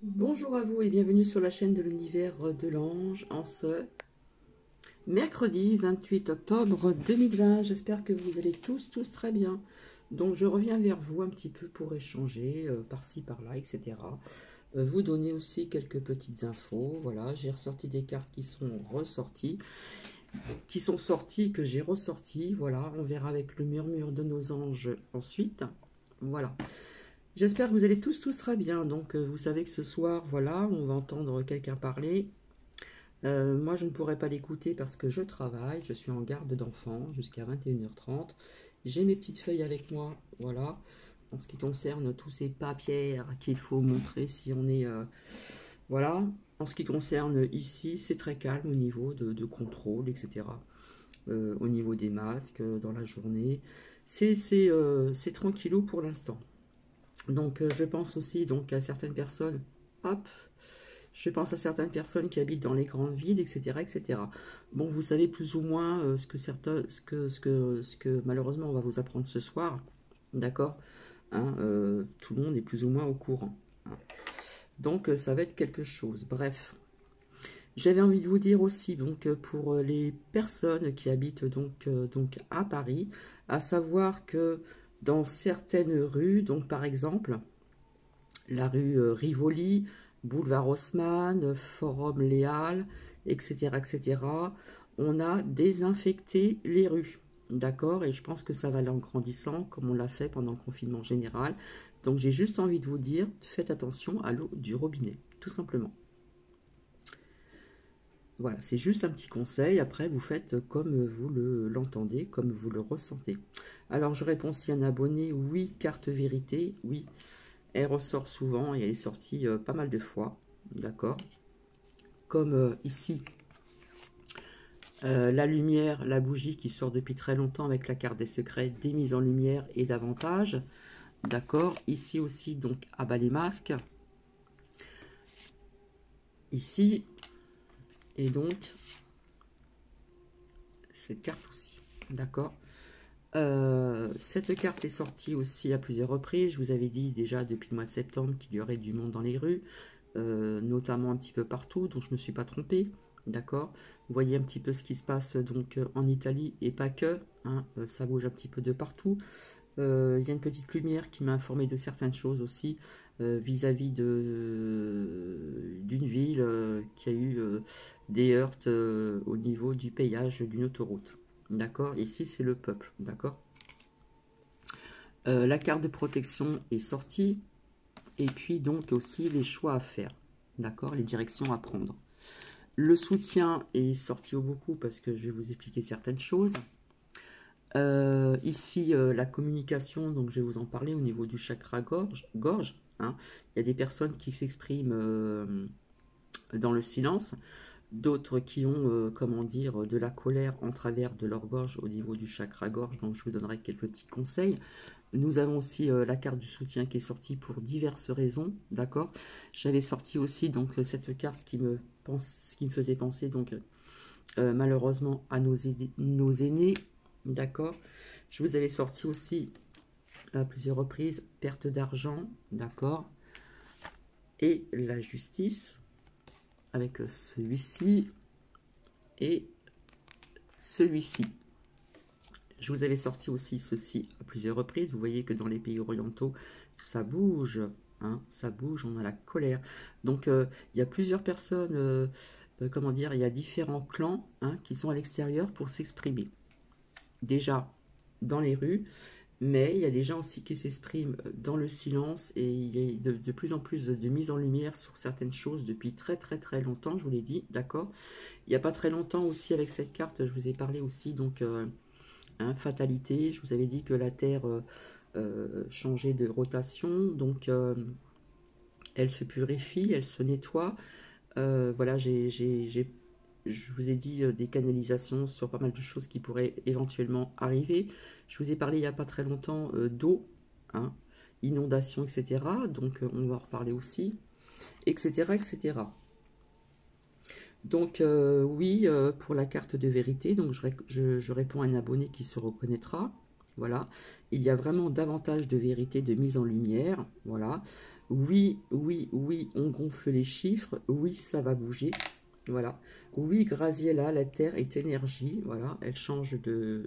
Bonjour à vous et bienvenue sur la chaîne de l'univers de l'ange en ce mercredi 28 octobre 2020. J'espère que vous allez tous très bien. Donc je reviens vers vous un petit peu pour échanger par-ci par-là, etc. Vous donner aussi quelques petites infos. Voilà, j'ai ressorti des cartes qui sont ressorties, qui sont sorties, que j'ai ressorties. Voilà, on verra avec le murmure de nos anges ensuite. Voilà. J'espère que vous allez tous très bien. Donc, vous savez que ce soir, voilà, on va entendre quelqu'un parler. Moi, je ne pourrai pas l'écouter parce que je travaille. Je suis en garde d'enfants jusqu'à 21h30. J'ai mes petites feuilles avec moi, voilà. En ce qui concerne tous ces papiers qu'il faut montrer si on est... voilà. En ce qui concerne ici, c'est très calme au niveau de contrôle, etc. Au niveau des masques, dans la journée. C'est tranquillou pour l'instant. Donc, je pense aussi donc, à certaines personnes, hop, je pense à certaines personnes qui habitent dans les grandes villes, etc., etc. Bon, vous savez plus ou moins ce que malheureusement on va vous apprendre ce soir, d'accord, hein, tout le monde est plus ou moins au courant, hein. Donc, ça va être quelque chose. Bref, j'avais envie de vous dire aussi, donc, pour les personnes qui habitent donc à Paris, à savoir que dans certaines rues, donc par exemple, la rue Rivoli, boulevard Haussmann, Forum Léal, etc., etc. On a désinfecté les rues, d'accord? Et je pense que ça va aller en grandissant, comme on l'a fait pendant le confinement général. Donc j'ai juste envie de vous dire, faites attention à l'eau du robinet, tout simplement. Voilà, c'est juste un petit conseil. Après, vous faites comme vous l'entendez, comme vous le ressentez. Alors, je réponds si un abonné, oui, carte vérité, oui. Elle ressort souvent et elle est sortie pas mal de fois, d'accord. Comme ici, la lumière, la bougie qui sort depuis très longtemps avec la carte des secrets, des mises en lumière et davantage, d'accord. Ici aussi, donc, abat les masques. Ici, et donc, cette carte aussi, d'accord. Cette carte est sortie aussi à plusieurs reprises. Je vous avais dit déjà depuis le mois de septembre qu'il y aurait du monde dans les rues, notamment un petit peu partout, donc je ne me suis pas trompée, d'accord. Vous voyez un petit peu ce qui se passe donc en Italie et pas que, hein, ça bouge un petit peu de partout. Il y a une petite lumière qui m'a informé de certaines choses aussi vis-à-vis d'une ville qui a eu des heurts au niveau du péage d'une autoroute. D'accord. Ici, c'est le peuple. D'accord. La carte de protection est sortie. Et puis, donc, aussi les choix à faire. D'accord. Les directions à prendre. Le soutien est sorti au beaucoup parce que je vais vous expliquer certaines choses. Ici, la communication, donc je vais vous en parler au niveau du chakra gorge, hein. Il y a des personnes qui s'expriment dans le silence, d'autres qui ont, comment dire, de la colère en travers de leur gorge au niveau du chakra gorge, donc je vous donnerai quelques petits conseils. Nous avons aussi la carte du soutien qui est sortie pour diverses raisons, d'accord. J'avais sorti aussi donc cette carte qui me faisait penser donc malheureusement à nos aînés, d'accord. Je vous avais sorti aussi à plusieurs reprises perte d'argent, d'accord, et la justice avec celui-ci et celui-ci. Je vous avais sorti aussi ceci à plusieurs reprises. Vous voyez que dans les pays orientaux, ça bouge, hein, ça bouge, on a la colère. Donc, il y a plusieurs personnes, comment dire, il y a différents clans, hein, qui sont à l'extérieur pour s'exprimer. Déjà dans les rues, mais il y a des gens aussi qui s'expriment dans le silence et il y a de plus en plus de mise en lumière sur certaines choses depuis très longtemps, je vous l'ai dit, d'accord. Il n'y a pas très longtemps aussi avec cette carte, je vous ai parlé aussi donc hein, fatalité, je vous avais dit que la Terre changeait de rotation, donc elle se purifie, elle se nettoie. Voilà, je vous ai dit des canalisations sur pas mal de choses qui pourraient éventuellement arriver. Je vous ai parlé il n'y a pas très longtemps d'eau, hein, inondation, etc. Donc on va en reparler aussi, etc. etc. Donc oui, pour la carte de vérité, donc je réponds à un abonné qui se reconnaîtra. Voilà, il y a vraiment davantage de vérité, de mise en lumière. Voilà, Oui, oui, oui, on gonfle les chiffres. Oui, ça va bouger. Voilà. Oui, Graziella, la Terre est énergie. Voilà, elle change de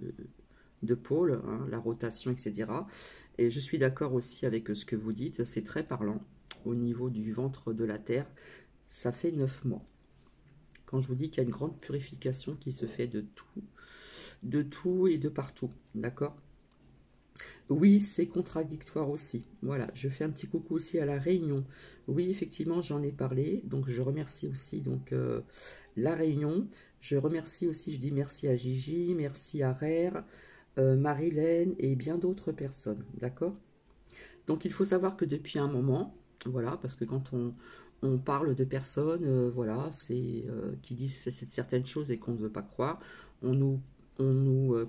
pôle, hein, la rotation, etc. Et je suis d'accord aussi avec ce que vous dites. C'est très parlant. Au niveau du ventre de la Terre, ça fait 9 mois. Quand je vous dis qu'il y a une grande purification qui se fait de tout et de partout. D'accord? Oui, c'est contradictoire aussi. Voilà, je fais un petit coucou aussi à la Réunion. Oui, effectivement, j'en ai parlé. Donc, je remercie aussi la Réunion. Je remercie aussi, je dis merci à Gigi, merci à Rare, Marilène et bien d'autres personnes. D'accord? Donc, il faut savoir que depuis un moment, voilà, parce que quand on parle de personnes, voilà, qui disent certaines choses et qu'on ne veut pas croire, on nous,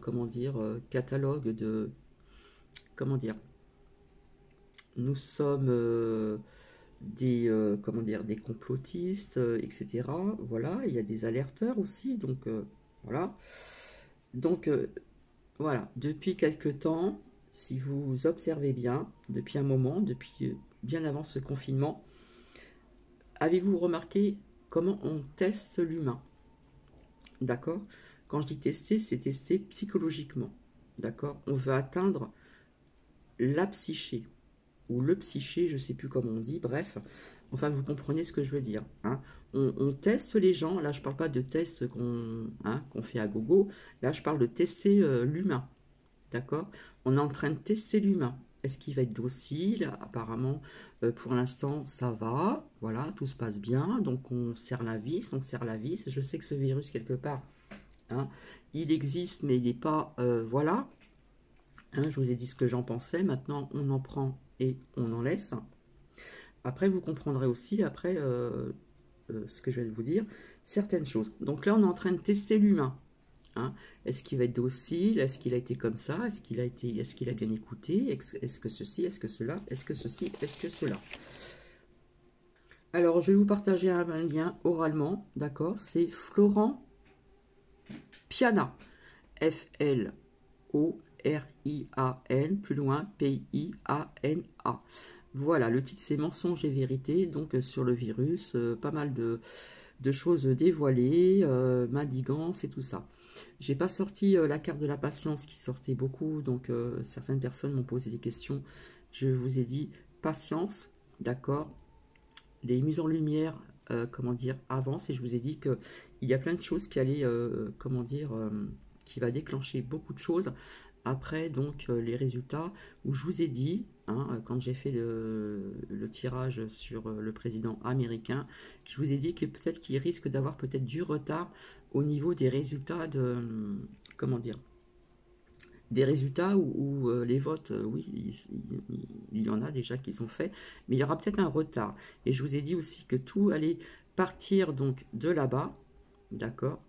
comment dire, catalogue de, comment dire, nous sommes comment dire, des complotistes, etc. Voilà, il y a des alerteurs aussi, donc voilà. Donc voilà, depuis quelque temps, si vous observez bien, depuis un moment, depuis bien avant ce confinement, avez-vous remarqué comment on teste l'humain? D'accord? Quand je dis tester, c'est tester psychologiquement. D'accord? On veut atteindre la psyché, ou le psyché, je ne sais plus comment on dit, bref, enfin vous comprenez ce que je veux dire. Hein. On teste les gens, là je ne parle pas de tests qu'on fait à gogo, là je parle de tester l'humain, d'accord? On est en train de tester l'humain. Est-ce qu'il va être docile? Apparemment, pour l'instant, ça va, voilà, tout se passe bien, donc on serre la vis, je sais que ce virus, quelque part, hein, il existe, mais il n'est pas, voilà, hein, je vous ai dit ce que j'en pensais, maintenant on en prend et on en laisse. Après, vous comprendrez aussi, après, ce que je vais vous dire, certaines choses. Donc là, on est en train de tester l'humain. Hein. Est-ce qu'il va être docile? Est-ce qu'il a été comme ça? Est-ce qu'il a bien écouté? Est-ce que ceci? Est-ce que cela? Est-ce que ceci? Est-ce que cela? Alors, je vais vous partager un lien oralement, d'accord? C'est Florent Piana. F-L-O-R-I-A-N, plus loin, P-I-A-N-A. Voilà, le titre c'est Mensonges et vérité, donc sur le virus, pas mal de choses dévoilées, manigance et tout ça. J'ai pas sorti la carte de la patience qui sortait beaucoup, donc certaines personnes m'ont posé des questions. Je vous ai dit patience, d'accord. Les mises en lumière, comment dire, avancent et je vous ai dit que il y a plein de choses qui allaient, comment dire, qui va déclencher beaucoup de choses. Après, donc, les résultats, où je vous ai dit, hein, quand j'ai fait le tirage sur le président américain, je vous ai dit que peut-être qu'il risque d'avoir peut-être du retard au niveau des résultats de, comment dire, des résultats où, les votes, oui, il y en a déjà qui sont faits, mais il y aura peut-être un retard. Et je vous ai dit aussi que tout allait partir donc de là-bas, d'accord,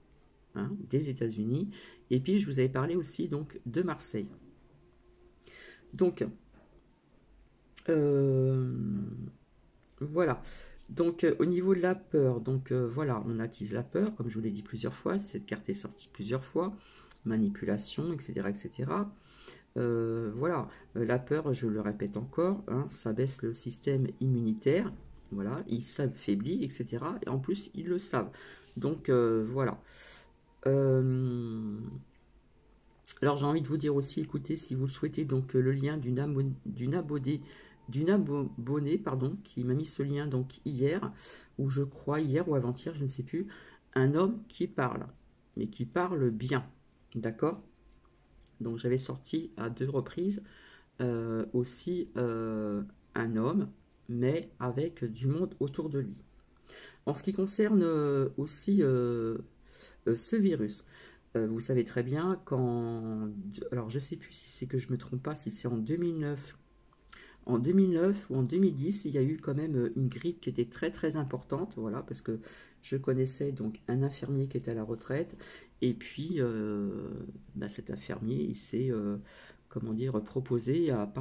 hein, des États-Unis. Et puis je vous avais parlé aussi donc de Marseille. Donc euh, voilà. Donc au niveau de la peur, donc voilà, on attise la peur, comme je vous l'ai dit plusieurs fois. Cette carte est sortie plusieurs fois, manipulation, etc., etc. Voilà, la peur, je le répète encore, hein, ça baisse le système immunitaire, voilà, il s'affaiblit, etc. Et en plus, ils le savent. Donc voilà. Euh, alors j'ai envie de vous dire aussi, écoutez, si vous le souhaitez, donc le lien d'une abonnée, pardon, qui m'a mis ce lien donc hier, ou je crois hier ou avant-hier, je ne sais plus, un homme qui parle, mais qui parle bien, d'accord? Donc j'avais sorti à 2 reprises aussi un homme, mais avec du monde autour de lui. En ce qui concerne aussi ce virus, vous savez très bien quand... Alors je ne sais plus si c'est que je me trompe pas, si c'est en 2009 ou en 2010, il y a eu quand même une grippe qui était très très importante, voilà, parce que je connaissais donc un infirmier qui était à la retraite, et puis bah, cet infirmier, il s'est, comment dire, proposé à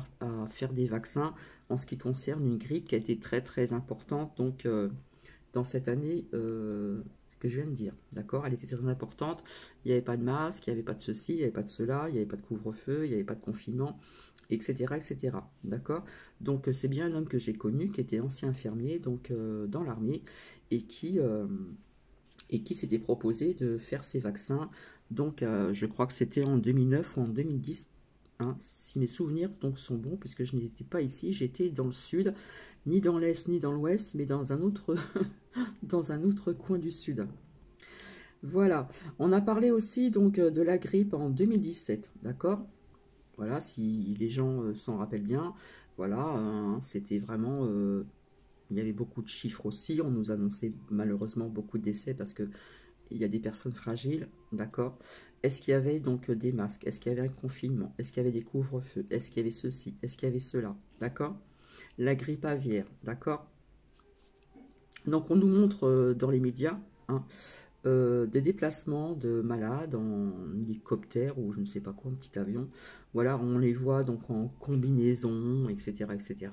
faire des vaccins en ce qui concerne une grippe qui a été très très importante, donc dans cette année que je viens de dire, d'accord? Elle était très importante, il n'y avait pas de masque, il n'y avait pas de ceci, il n'y avait pas de cela, il n'y avait pas de couvre-feu, il n'y avait pas de confinement, etc., etc. D'accord? Donc, c'est bien un homme que j'ai connu, qui était ancien infirmier, donc dans l'armée, et qui s'était proposé de faire ses vaccins. Donc, je crois que c'était en 2009 ou en 2010, hein, si mes souvenirs donc sont bons, puisque je n'étais pas ici, j'étais dans le sud, ni dans l'est, ni dans l'ouest, mais dans un autre, dans un autre coin du sud. Voilà. On a parlé aussi donc de la grippe en 2017, d'accord? Voilà, si les gens s'en rappellent bien, voilà, c'était vraiment, il y avait beaucoup de chiffres aussi. On nous annonçait malheureusement beaucoup de décès parce que il y a des personnes fragiles, d'accord? Est-ce qu'il y avait donc des masques? Est-ce qu'il y avait un confinement? Est-ce qu'il y avait des couvre-feux? Est-ce qu'il y avait ceci? Est-ce qu'il y avait cela? D'accord? La grippe aviaire, d'accord? Donc on nous montre dans les médias, hein, des déplacements de malades en hélicoptère ou je ne sais pas quoi, en petit avion. Voilà, on les voit donc en combinaison, etc., etc.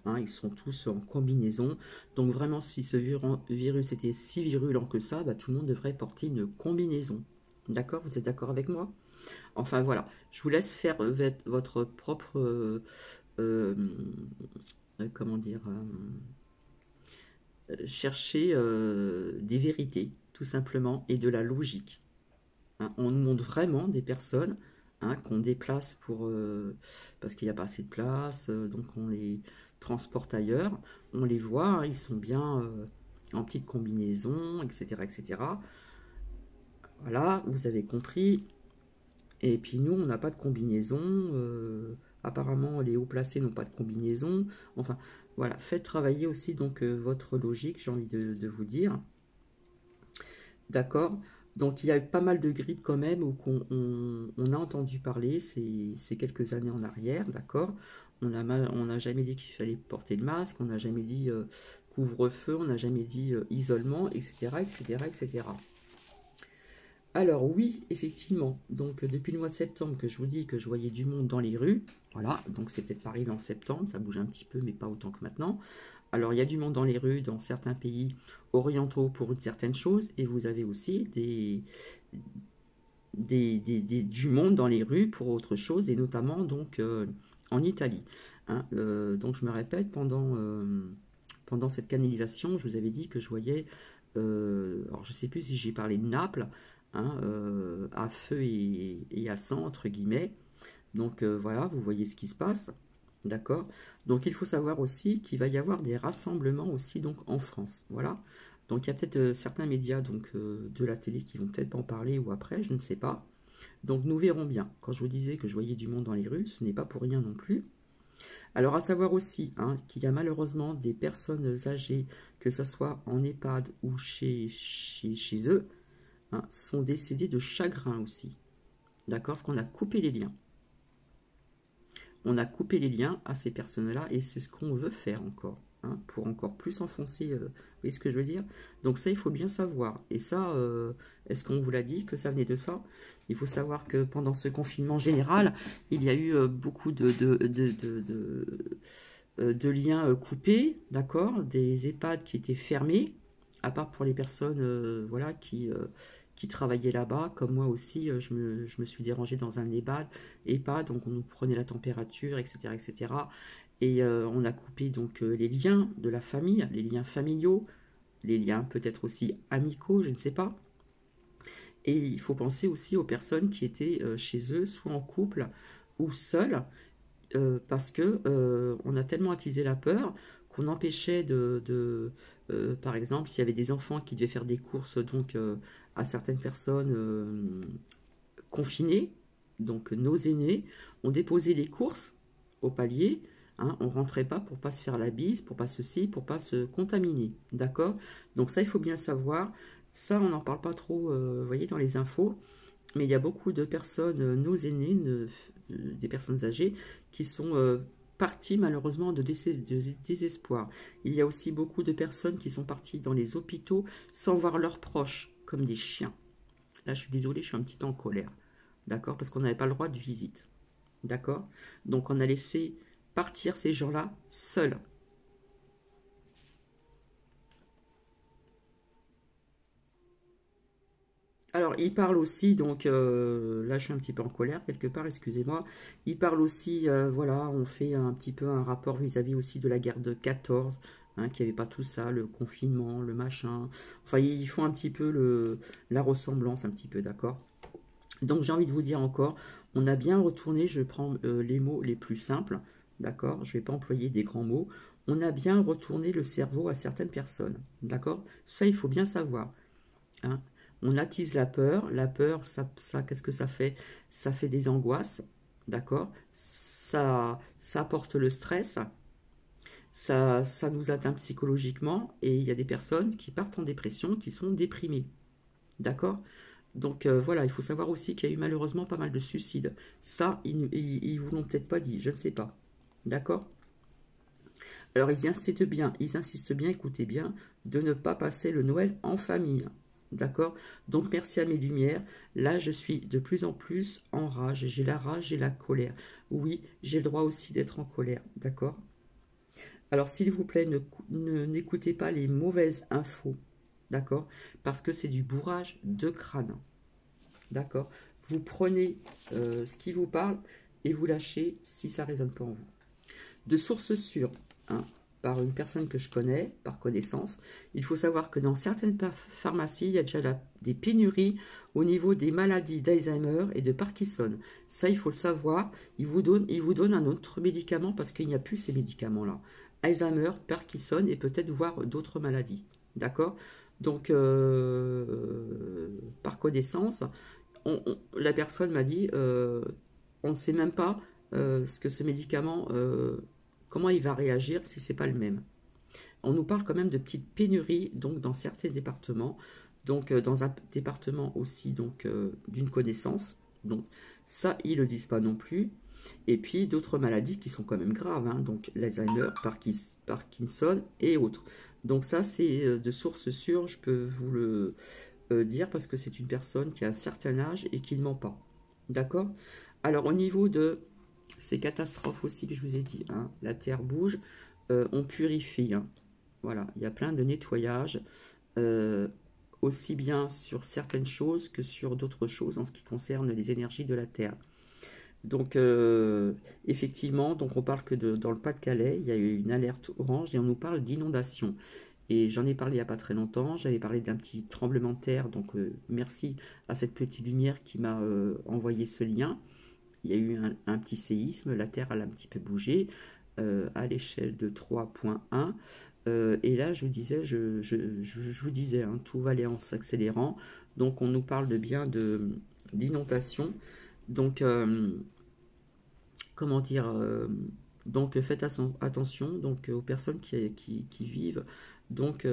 Hein, ils sont tous en combinaison. Donc vraiment, si ce virus était si virulent que ça, bah, tout le monde devrait porter une combinaison. D'accord? Vous êtes d'accord avec moi? Enfin voilà, je vous laisse faire votre propre, euh, comment dire, chercher des vérités, tout simplement, et de la logique. Hein. On nous montre vraiment des personnes, hein, qu'on déplace parce qu'il n'y a pas assez de place, donc on les transporte ailleurs. On les voit, hein, ils sont bien en petite combinaison, etc., etc. Voilà, vous avez compris. Et puis nous, on n'a pas de combinaison. Apparemment, les hauts placés n'ont pas de combinaison. Enfin, voilà, faites travailler aussi donc votre logique, j'ai envie de vous dire. D'accord? Donc il y a eu pas mal de grippes quand même où on a entendu parler ces quelques années en arrière, d'accord? On n'a jamais dit qu'il fallait porter le masque, on n'a jamais dit couvre-feu, on n'a jamais dit isolement, etc., etc., etc. Alors oui, effectivement, donc depuis le mois de septembre que je vous dis que je voyais du monde dans les rues, voilà, donc c'est peut-être pas arrivé en septembre, ça bouge un petit peu, mais pas autant que maintenant. Alors il y a du monde dans les rues, dans certains pays orientaux pour une certaine chose, et vous avez aussi du monde dans les rues pour autre chose, et notamment donc en Italie. Hein. Donc je me répète, pendant cette canalisation, je vous avais dit que je voyais, alors je ne sais plus si j'ai parlé de Naples, hein, à feu et à sang, entre guillemets. Donc voilà, vous voyez ce qui se passe. D'accord? Donc il faut savoir aussi qu'il va y avoir des rassemblements aussi donc en France. Voilà. Donc il y a peut-être certains médias donc de la télé qui vont peut-être en parler ou après, je ne sais pas. Donc nous verrons bien. Quand je vous disais que je voyais du monde dans les rues, ce n'est pas pour rien non plus. Alors à savoir aussi, hein, qu'il y a malheureusement des personnes âgées, que ce soit en EHPAD ou chez eux, hein, sont décédées de chagrin aussi. D'accord? Parce qu'on a coupé les liens. On a coupé les liens à ces personnes-là et c'est ce qu'on veut faire encore, hein, pour encore plus enfoncer, vous voyez ce que je veux dire? Donc ça, il faut bien savoir. Et ça, est-ce qu'on vous l'a dit que ça venait de ça? Il faut savoir que pendant ce confinement général, il y a eu beaucoup de liens coupés, d'accord? Des EHPAD qui étaient fermés, à part pour les personnes voilà, qui travaillaient là-bas, comme moi aussi, je me suis dérangée dans un EHPAD, donc on nous prenait la température, etc., etc. Et on a coupé donc les liens de la famille, les liens familiaux, les liens peut-être aussi amicaux, je ne sais pas. Et il faut penser aussi aux personnes qui étaient chez eux, soit en couple ou seules, parce que on a tellement attisé la peur qu'on empêchait par exemple, s'il y avait des enfants qui devaient faire des courses donc à certaines personnes confinées, donc nos aînés, on déposait les courses au palier. Hein, on rentrait pas pour pas se faire la bise, pour pas ceci, pour pas se contaminer, d'accord? Donc ça, il faut bien savoir. Ça, on n'en parle pas trop, vous voyez, dans les infos. Mais il y a beaucoup de personnes, nos aînés, des personnes âgées, qui sont parties malheureusement de désespoir. Il y a aussi beaucoup de personnes qui sont parties dans les hôpitaux sans voir leurs proches, comme des chiens. Là, je suis désolée, je suis un petit peu en colère. D'accord? Parce qu'on n'avait pas le droit de visite. D'accord? Donc, on a laissé partir ces gens-là seuls. Alors, il parle aussi, donc là je suis un petit peu en colère quelque part, excusez-moi. Il parle aussi, voilà, on fait un petit peu un rapport vis-à-vis aussi de la guerre de 14, hein, qu'il n'y avait pas tout ça, le confinement, le machin. Enfin, ils font un petit peu la ressemblance, un petit peu, d'accord? Donc, j'ai envie de vous dire encore, on a bien retourné, je prends les mots les plus simples, d'accord? Je ne vais pas employer des grands mots. On a bien retourné le cerveau à certaines personnes, d'accord? Ça, il faut bien savoir. Hein. On attise la peur, ça qu'est-ce que ça fait? Ça fait des angoisses, d'accord? Ça apporte le stress, ça nous atteint psychologiquement, et il y a des personnes qui partent en dépression, qui sont déprimées, d'accord? Donc voilà, il faut savoir aussi qu'il y a eu malheureusement pas mal de suicides. Ça, ils vous l'ont peut-être pas dit, je ne sais pas, d'accord? Alors ils insistent bien, écoutez bien, de ne pas passer le Noël en famille. D'accord? Donc merci à mes lumières. Là, je suis de plus en plus en rage. J'ai la rage et la colère. Oui, j'ai le droit aussi d'être en colère. D'accord? Alors s'il vous plaît, n'écoutez pas les mauvaises infos. D'accord? Parce que c'est du bourrage de crâne. D'accord? Vous prenez ce qui vous parle et vous lâchez si ça ne résonne pas en vous. De sources sûres, hein, par une personne que je connais, par connaissance, il faut savoir que dans certaines pharmacies, il y a déjà des pénuries au niveau des maladies d'Alzheimer et de Parkinson. Ça, il faut le savoir. Il vous donne un autre médicament parce qu'il n'y a plus ces médicaments-là. Alzheimer, Parkinson et peut-être voir d'autres maladies. D'accord? Donc, par connaissance, la personne m'a dit, on ne sait même pas ce que ce médicament, comment il va réagir si c'est pas le même. On nous parle quand même de petites pénuries donc dans certains départements, donc dans un département aussi donc d'une connaissance. Donc ça ils le disent pas non plus. Et puis d'autres maladies qui sont quand même graves, hein, donc l'Alzheimer, Parkinson et autres. Donc ça c'est de source sûre, je peux vous le dire parce que c'est une personne qui a un certain âge et qui ne ment pas. D'accord? Alors au niveau de ces catastrophes aussi que je vous ai dit, hein, la terre bouge, on purifie. Hein. Voilà, il y a plein de nettoyages, euh, aussi bien sur certaines choses que sur d'autres choses en ce qui concerne les énergies de la terre. Donc effectivement, donc on parle que dans le Pas-de-Calais, il y a eu une alerte orange et on nous parle d'inondation. Et j'en ai parlé il n'y a pas très longtemps, j'avais parlé d'un petit tremblement de terre, donc merci à cette petite lumière qui m'a envoyé ce lien. Il y a eu un petit séisme, la Terre elle a un petit peu bougé à l'échelle de 3,1. Et là, je vous disais, je vous disais, hein, tout va aller en s'accélérant. Donc, on nous parle de bien d'inondation. Donc, comment dire donc, faites attention donc, aux personnes qui vivent donc,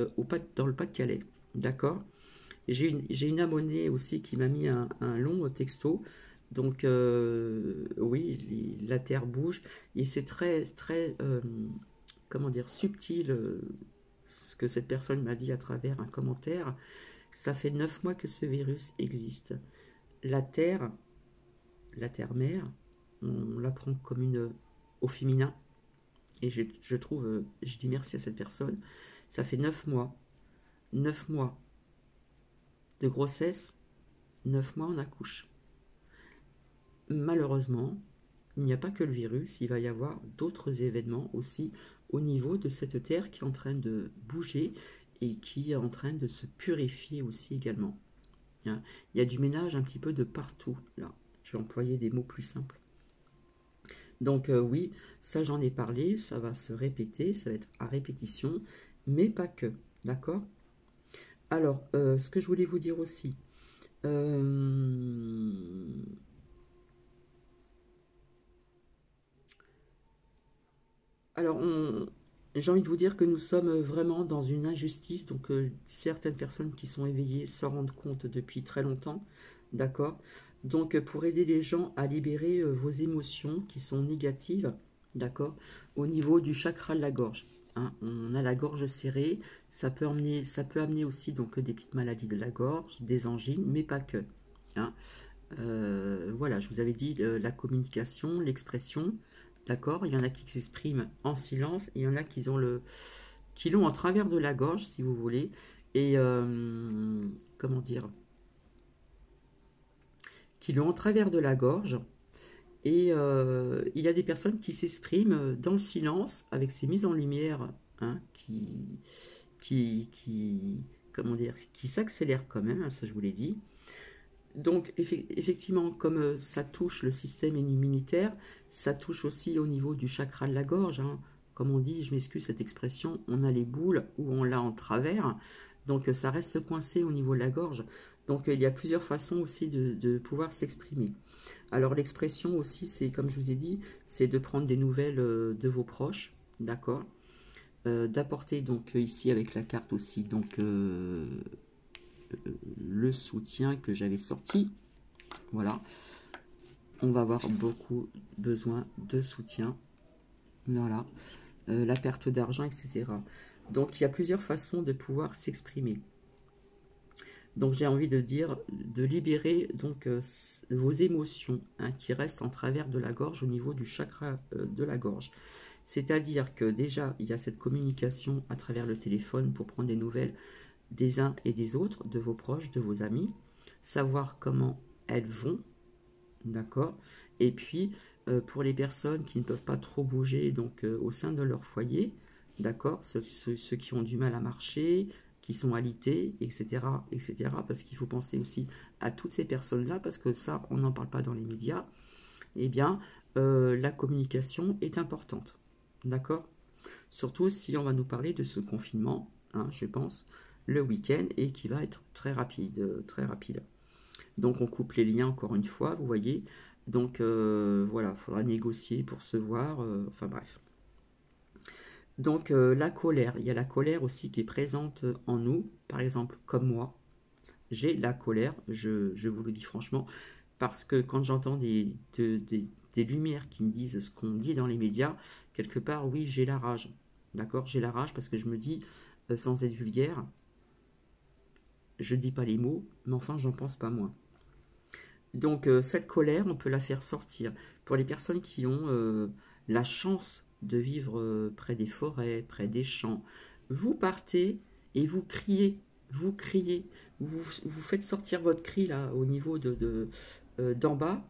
dans le Pas-de-Calais. D'accord? J'ai une abonnée aussi qui m'a mis un long texto. Donc, oui, la Terre bouge. Et c'est très, très, comment dire, subtil ce que cette personne m'a dit à travers un commentaire. Ça fait 9 mois que ce virus existe. La Terre, la Terre-mère, on la prend comme une au féminin. Et je trouve, je dis merci à cette personne. Ça fait 9 mois de grossesse, 9 mois on accouche. Malheureusement, il n'y a pas que le virus, il va y avoir d'autres événements aussi au niveau de cette terre qui est en train de bouger et qui est en train de se purifier aussi également. Hein. Il y a du ménage un petit peu de partout, là. Je vais employer des mots plus simples. Donc oui, ça j'en ai parlé, ça va se répéter, ça va être à répétition, mais pas que, d'accord? Alors, ce que je voulais vous dire aussi, alors, j'ai envie de vous dire que nous sommes vraiment dans une injustice. Donc, certaines personnes qui sont éveillées s'en rendent compte depuis très longtemps. D'accord? Donc, pour aider les gens à libérer vos émotions qui sont négatives, d'accord? Au niveau du chakra de la gorge. Hein, on a la gorge serrée. Ça peut amener aussi donc, des petites maladies de la gorge, des angines, mais pas que. Hein. Voilà, je vous avais dit la communication, l'expression. D'accord? Il y en a qui s'expriment en silence, et il y en a qui l'ont en travers de la gorge, si vous voulez. Et comment dire? qui l'ont en travers de la gorge. Et il y a des personnes qui s'expriment dans le silence avec ces mises en lumière, hein, comment dire, qui s'accélèrent quand même, hein, ça je vous l'ai dit. Donc effectivement, comme ça touche le système immunitaire, ça touche aussi au niveau du chakra de la gorge, hein. Comme on dit, je m'excuse cette expression, on a les boules ou on l'a en travers, donc ça reste coincé au niveau de la gorge. Donc il y a plusieurs façons aussi de pouvoir s'exprimer. Alors l'expression aussi, c'est comme je vous ai dit, c'est de prendre des nouvelles de vos proches, d'accord, d'apporter donc ici avec la carte aussi donc le soutien que j'avais sorti. Voilà, on va avoir beaucoup besoin de soutien. Voilà, la perte d'argent, etc. Donc il y a plusieurs façons de pouvoir s'exprimer. Donc j'ai envie de dire, de libérer donc vos émotions, hein, qui restent en travers de la gorge au niveau du chakra de la gorge. C'est-à-dire que déjà, il y a cette communication à travers le téléphone pour prendre des nouvelles des uns et des autres, de vos proches, de vos amis, savoir comment elles vont, d'accord. Et puis, pour les personnes qui ne peuvent pas trop bouger, donc au sein de leur foyer, d'accord, ceux qui ont du mal à marcher, qui sont alités, etc., etc., parce qu'il faut penser aussi à toutes ces personnes-là, parce que ça, on n'en parle pas dans les médias, eh bien, la communication est importante, d'accord. Surtout si on va nous parler de ce confinement, hein, je pense, le week-end, et qui va être très rapide, très rapide. Donc on coupe les liens encore une fois, vous voyez. Donc voilà, il faudra négocier pour se voir, enfin bref. Donc la colère, il y a la colère aussi qui est présente en nous, par exemple comme moi, j'ai la colère, je vous le dis franchement, parce que quand j'entends des lumières qui me disent ce qu'on dit dans les médias, quelque part, oui, j'ai la rage, d'accord, j'ai la rage parce que je me dis, sans être vulgaire, je dis pas les mots, mais enfin, j'en pense pas moins. Donc cette colère, on peut la faire sortir. Pour les personnes qui ont la chance de vivre près des forêts, près des champs, vous partez et vous criez, vous faites sortir votre cri là au niveau d'en bas,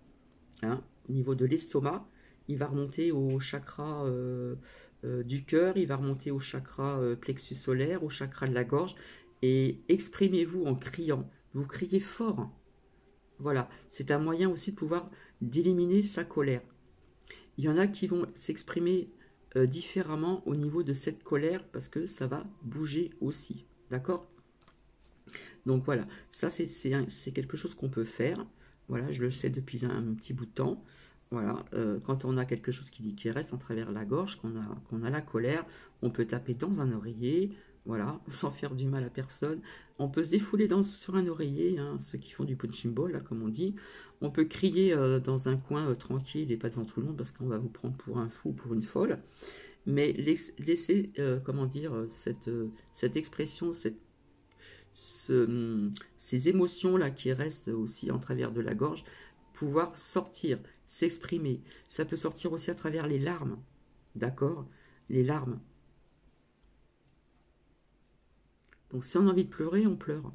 hein, au niveau de l'estomac. Il va remonter au chakra du cœur, il va remonter au chakra plexus solaire, au chakra de la gorge, et exprimez-vous en criant. Vous criez fort. Voilà, c'est un moyen aussi de pouvoir d'éliminer sa colère. Il y en a qui vont s'exprimer différemment au niveau de cette colère parce que ça va bouger aussi. D'accord? Donc voilà, ça c'est quelque chose qu'on peut faire. Voilà, je le sais depuis un petit bout de temps. Voilà, quand on a quelque chose qui reste en travers la gorge, qu'on a la colère, on peut taper dans un oreiller, voilà, sans faire du mal à personne. On peut se défouler sur un oreiller, hein, ceux qui font du punching ball, là, comme on dit. On peut crier dans un coin tranquille et pas devant tout le monde parce qu'on va vous prendre pour un fou, pour une folle. Mais laissez, comment dire, cette expression, ces émotions-là qui restent aussi en travers de la gorge, pouvoir sortir, s'exprimer. Ça peut sortir aussi à travers les larmes, d'accord? Les larmes. Donc si on a envie de pleurer, on pleure.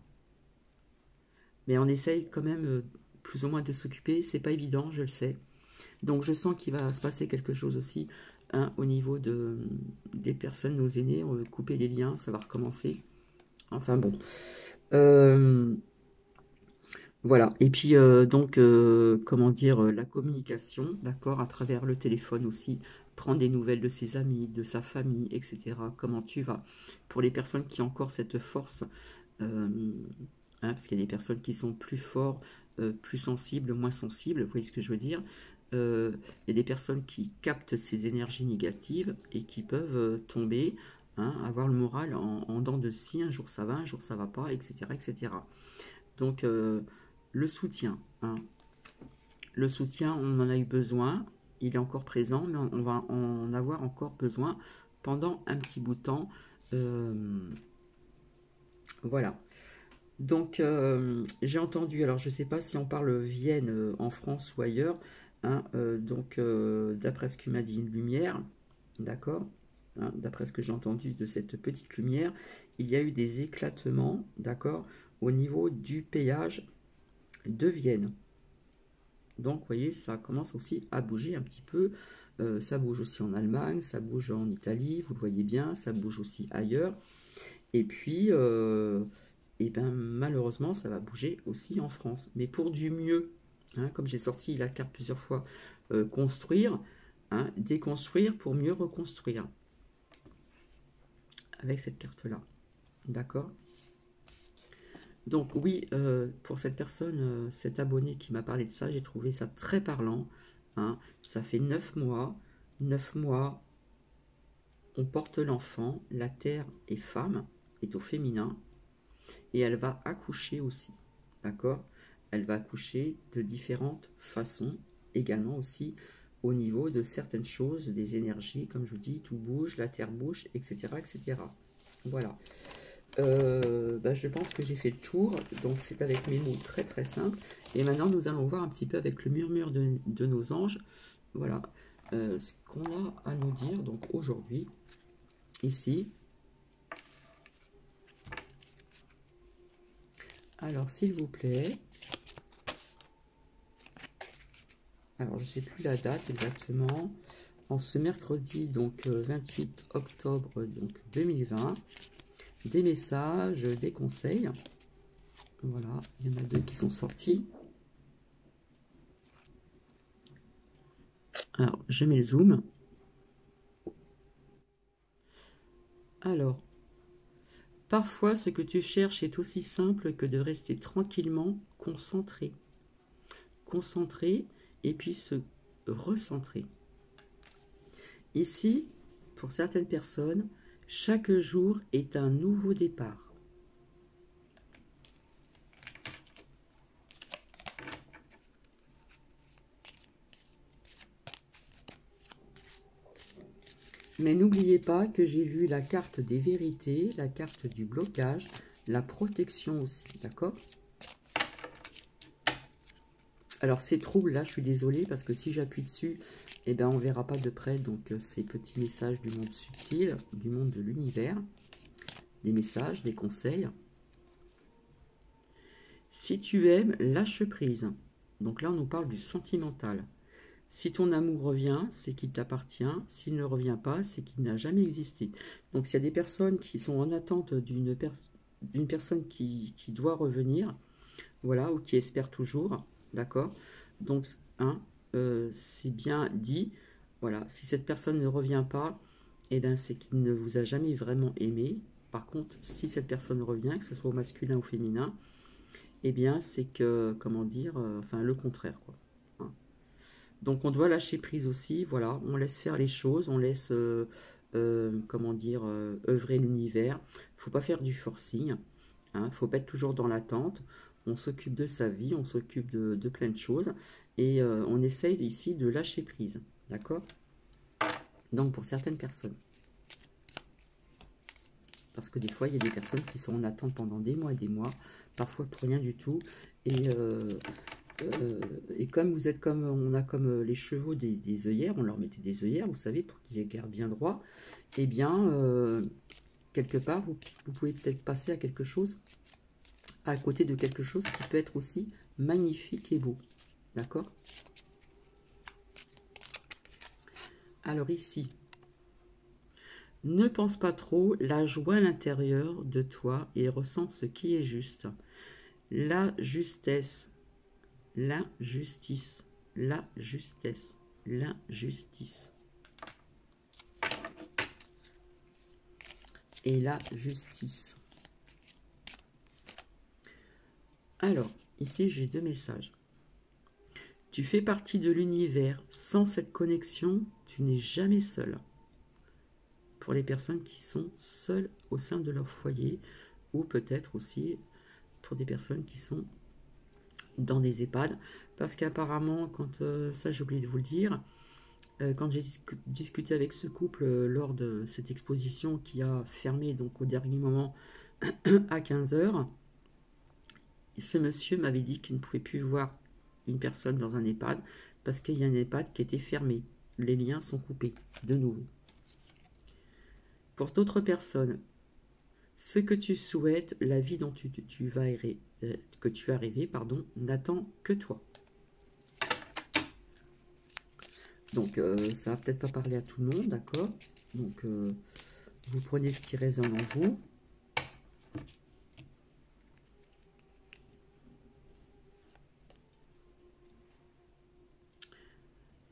Mais on essaye quand même plus ou moins de s'occuper. C'est pas évident, je le sais. Donc je sens qu'il va se passer quelque chose aussi, hein, au niveau des personnes, nos aînés. On veut couper les liens, ça va recommencer. Enfin bon. Voilà, et puis donc, comment dire, la communication, d'accord, à travers le téléphone aussi, prendre des nouvelles de ses amis, de sa famille, etc. Comment tu vas? Pour les personnes qui ont encore cette force, euh, hein, parce qu'il y a des personnes qui sont plus forts, plus sensibles, moins sensibles, vous voyez ce que je veux dire? Il y a des personnes qui captent ces énergies négatives et qui peuvent tomber, hein, avoir le moral en dents de scie, un jour ça va, un jour ça va pas, etc. etc. Donc, le soutien, hein. Le soutien, on en a eu besoin, il est encore présent, mais on va en avoir encore besoin pendant un petit bout de temps. Voilà. Donc, j'ai entendu, alors je ne sais pas si on parle Vienne en France ou ailleurs, hein, donc d'après ce qu'il m'a dit, une lumière, d'accord, hein, d'après ce que j'ai entendu de cette petite lumière, il y a eu des éclatements, d'accord, au niveau du péage de Vienne. Donc, vous voyez, ça commence aussi à bouger un petit peu. Ça bouge aussi en Allemagne, ça bouge en Italie, vous le voyez bien, ça bouge aussi ailleurs. Et puis, et ben, malheureusement, ça va bouger aussi en France. Mais pour du mieux, hein, comme j'ai sorti la carte plusieurs fois, construire, hein, déconstruire pour mieux reconstruire. Avec cette carte-là. D'accord? Donc oui, pour cette personne, cet abonné qui m'a parlé de ça, j'ai trouvé ça très parlant. Hein. Ça fait 9 mois. 9 mois, on porte l'enfant. La terre est femme, est au féminin. Et elle va accoucher aussi. D'accord? Elle va accoucher de différentes façons. Également aussi au niveau de certaines choses, des énergies. Comme je vous dis, tout bouge, la terre bouge, etc. etc. Voilà. Je pense que j'ai fait le tour, donc c'est avec mes mots très très simples. Et maintenant nous allons voir un petit peu avec le murmure de nos anges, voilà, ce qu'on a à nous dire donc aujourd'hui, ici. Alors s'il vous plaît, alors je ne sais plus la date exactement, en ce mercredi donc 28 octobre donc 2020, des messages, des conseils. Voilà, il y en a 2 qui sont sortis. Alors, je mets le zoom. Alors, parfois, ce que tu cherches est aussi simple que de rester tranquillement concentré. Concentré et puis se recentrer. Ici, pour certaines personnes, chaque jour est un nouveau départ. Mais n'oubliez pas que j'ai vu la carte des vérités, la carte du blocage, la protection aussi, d'accord? Alors ces troubles là, je suis désolée parce que si j'appuie dessus, eh ben, on ne verra pas de près donc ces petits messages du monde subtil, du monde de l'univers, des messages, des conseils. Si tu aimes, lâche prise. Donc là, on nous parle du sentimental. Si ton amour revient, c'est qu'il t'appartient. S'il ne revient pas, c'est qu'il n'a jamais existé. Donc s'il y a des personnes qui sont en attente d'une personne qui doit revenir, voilà, ou qui espère toujours, d'accord? Donc, c'est bien dit, voilà, si cette personne ne revient pas, eh ben, c'est qu'il ne vous a jamais vraiment aimé. Par contre, si cette personne revient, que ce soit au masculin ou au féminin, eh bien, c'est que, comment dire, enfin, le contraire, quoi. Hein. Donc, on doit lâcher prise aussi, voilà, on laisse faire les choses, on laisse, comment dire, œuvrer l'univers. Il ne faut pas faire du forcing, il ne faut pas être toujours dans l'attente. On s'occupe de sa vie, on s'occupe de plein de choses, et on essaye ici de lâcher prise, d'accord? Donc, pour certaines personnes. Parce que des fois, il y a des personnes qui sont en attente pendant des mois, parfois pour rien du tout, et comme vous êtes comme, on a comme les chevaux des œillères, on leur mettait des œillères, vous savez, pour qu'ils gardent bien droit, et bien, quelque part, vous pouvez peut-être passer à quelque chose, à côté de quelque chose qui peut être aussi magnifique et beau. D'accord? Alors ici, ne pense pas trop, la joie à l'intérieur de toi et ressens ce qui est juste. La justesse, l'injustice, la justesse, l'injustice. Et la justice. Alors, ici j'ai 2 messages. Tu fais partie de l'univers. Sans cette connexion, tu n'es jamais seul. Pour les personnes qui sont seules au sein de leur foyer, ou peut-être aussi pour des personnes qui sont dans des EHPAD, parce qu'apparemment, quand ça j'ai oublié de vous le dire, quand j'ai discuté avec ce couple lors de cette exposition qui a fermé donc au dernier moment à 15 h, ce monsieur m'avait dit qu'il ne pouvait plus voir une personne dans un EHPAD parce qu'il y a un EHPAD qui était fermé. Les liens sont coupés de nouveau. Pour d'autres personnes, ce que tu souhaites, la vie dont que tu as rêvé, n'attend que toi. Donc, ça va peut-être pas parler à tout le monde, d'accord? Donc, vous prenez ce qui résonne en vous.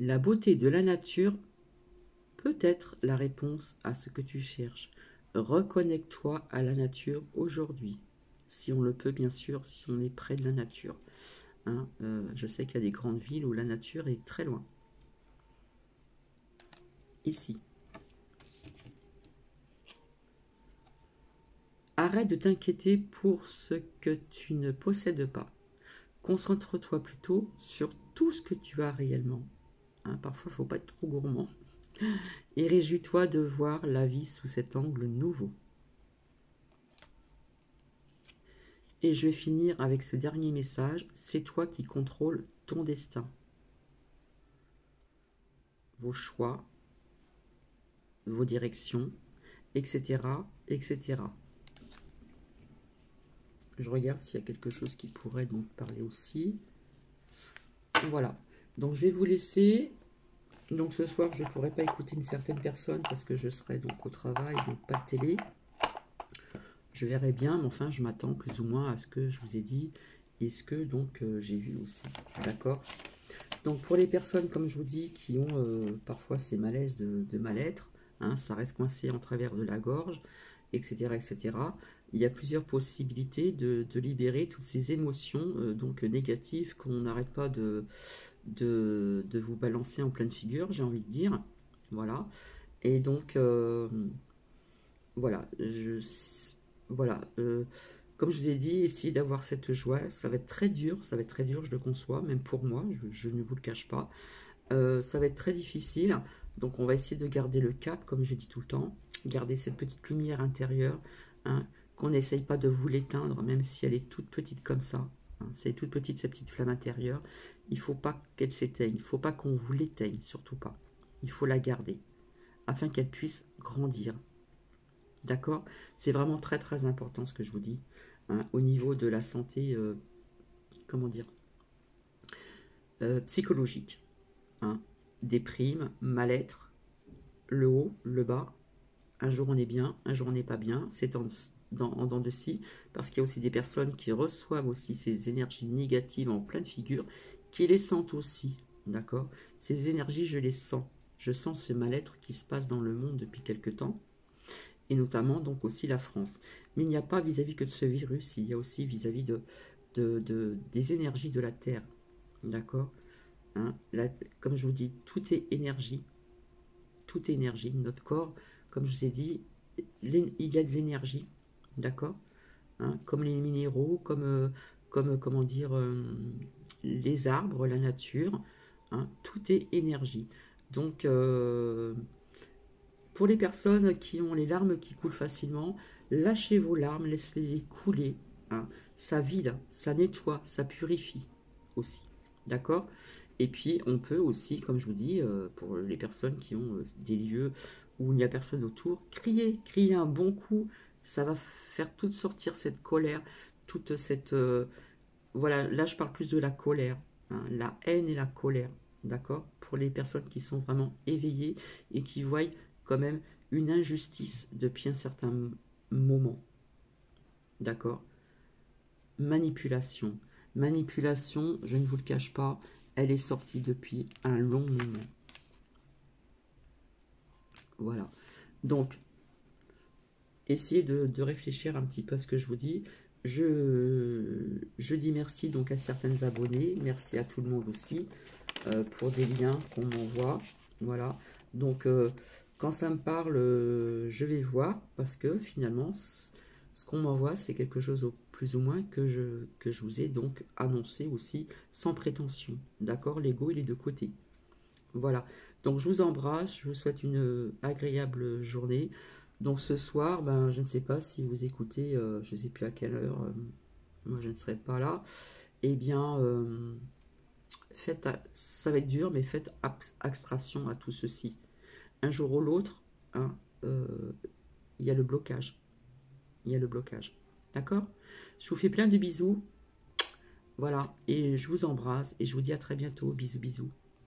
La beauté de la nature peut être la réponse à ce que tu cherches. Reconnecte-toi à la nature aujourd'hui. Si on le peut, bien sûr, si on est près de la nature. Hein, je sais qu'il y a des grandes villes où la nature est très loin. Ici. Arrête de t'inquiéter pour ce que tu ne possèdes pas. Concentre-toi plutôt sur tout ce que tu as réellement. Hein, parfois, il ne faut pas être trop gourmand. Et réjouis-toi de voir la vie sous cet angle nouveau. Et je vais finir avec ce dernier message. C'est toi qui contrôles ton destin. Vos choix, vos directions, etc., etc. Je regarde s'il y a quelque chose qui pourrait donc parler aussi. Voilà. Donc, je vais vous laisser. Donc, ce soir, je ne pourrai pas écouter une certaine personne parce que je serai donc au travail, donc pas de télé. Je verrai bien, mais enfin, je m'attends plus ou moins à ce que je vous ai dit et ce que donc j'ai vu aussi. D'accord? Donc, pour les personnes, comme je vous dis, qui ont parfois ces malaises de mal-être, hein, ça reste coincé en travers de la gorge, etc., etc., il y a plusieurs possibilités de libérer toutes ces émotions donc négatives qu'on n'arrête pas de vous balancer en pleine figure, j'ai envie de dire. Voilà. Et donc, voilà. Voilà. Comme je vous ai dit, essayez d'avoir cette joie. Ça va être très dur, ça va être très dur, je le conçois, même pour moi, je ne vous le cache pas. Ça va être très difficile. Donc, on va essayer de garder le cap, comme je dis tout le temps. Garder cette petite lumière intérieure, hein, qu'on n'essaye pas de vous l'éteindre, même si elle est toute petite comme ça. Hein, c'est toute petite, cette petite flamme intérieure. Il ne faut pas qu'elle s'éteigne. Il ne faut pas qu'on vous l'éteigne, surtout pas. Il faut la garder, afin qu'elle puisse grandir. D'accord? C'est vraiment très, très important ce que je vous dis. Hein, au niveau de la santé, comment dire, psychologique. Hein, déprime, mal-être, le haut, le bas. Un jour on est bien, un jour on n'est pas bien. C'est en dents de scie, parce qu'il y a aussi des personnes qui reçoivent aussi ces énergies négatives en pleine figure, qui les sentent aussi, d'accord? Ces énergies, je les sens. Je sens ce mal-être qui se passe dans le monde depuis quelque temps, et notamment donc aussi la France. Mais il n'y a pas vis-à-vis que de ce virus, il y a aussi vis-à-vis des énergies de la Terre, d'accord? Hein, comme je vous dis, tout est énergie. Tout est énergie. Notre corps, comme je vous ai dit, il y a de l'énergie, d'accord? Hein, comme les minéraux, comment dire, les arbres, la nature, hein, tout est énergie. Donc, pour les personnes qui ont les larmes qui coulent facilement, lâchez vos larmes, laissez-les couler. Hein, ça vide, ça nettoie, ça purifie aussi. D'accord? Et puis, on peut aussi, comme je vous dis, pour les personnes qui ont des lieux où il n'y a personne autour, crier un bon coup. Ça va faire toute sortir cette colère, toute cette... voilà, là, je parle plus de la colère, hein, la haine et la colère. D'accord? Pour les personnes qui sont vraiment éveillées et qui voient quand même une injustice depuis un certain moment. D'accord? Manipulation. Manipulation, je ne vous le cache pas, elle est sortie depuis un long moment. Voilà. Donc, essayez de réfléchir un petit peu à ce que je vous dis. Je dis merci donc à certaines abonnés. Merci à tout le monde aussi pour des liens qu'on m'envoie. Voilà. Donc, quand ça me parle, je vais voir parce que finalement, ce qu'on m'envoie, c'est quelque chose au plus ou moins que je vous ai donc annoncé aussi sans prétention. D'accord? L'ego, il est de côté. Voilà. Donc, je vous embrasse. Je vous souhaite une agréable journée. Donc, ce soir, ben, je ne sais pas si vous écoutez, je ne sais plus à quelle heure, moi je ne serai pas là. Eh bien, ça va être dur, mais faites abstraction à tout ceci. Un jour ou l'autre, hein, il y a le blocage. Il y a le blocage. D'accord? Je vous fais plein de bisous. Voilà. Et je vous embrasse et je vous dis à très bientôt. Bisous, bisous.